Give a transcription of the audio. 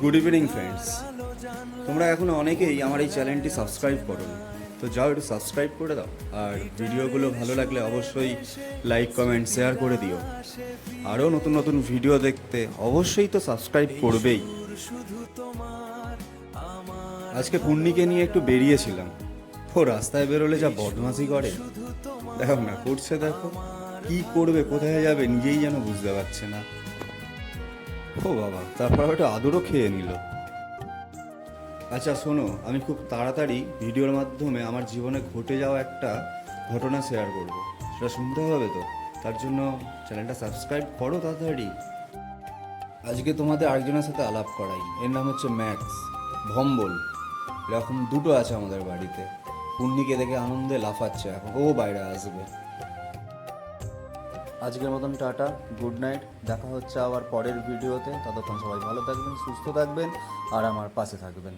Good evening friends, তোমরা এখনো অনেকেই আমার এই চ্যানেলটি সাবস্ক্রাইব করো, তো যাও একটু সাবস্ক্রাইব করে দাও। আর ভিডিওগুলো ভালো লাগলে অবশ্যই লাইক কমেন্ট শেয়ার করে দিও। আরও নতুন নতুন ভিডিও দেখতে অবশ্যই তো সাবস্ক্রাইব করবেই। আজকে পূর্ণিকে নিয়ে একটু বেরিয়েছিলাম। ও রাস্তায় বেরোলে যা বদমাশি করে, দেখো না করছে, দেখো কি করবে, কোথায় যাবে নিজেই যেন বুঝতে পারছে না। ও বাবা, তারপর একটু আদরও খেয়ে নিল। আচ্ছা শোনো, আমি খুব তাড়াতাড়ি ভিডিওর মাধ্যমে আমার জীবনে ঘটে যাওয়া একটা ঘটনা শেয়ার করব, সেটা শুনতে হবে তো। তার জন্য চ্যানেলটা সাবস্ক্রাইব করো তাড়াতাড়ি। আজকে তোমাদের আরেকজনের সাথে আলাপ করাই, এর নাম হচ্ছে ম্যাক্স ভম্বল। এরকম দুটো আছে আমাদের বাড়িতে। পূর্ণিকে দেখে আনন্দে লাফাচ্ছে, এখন ও বাইরে আসবে। আজকের মতন টাটা, গুড নাইট। দেখা হচ্ছে আবার পরের ভিডিওতে। ততক্ষণ সবাই ভালো থাকবেন, সুস্থ থাকবেন আর আমার পাশে থাকবেন।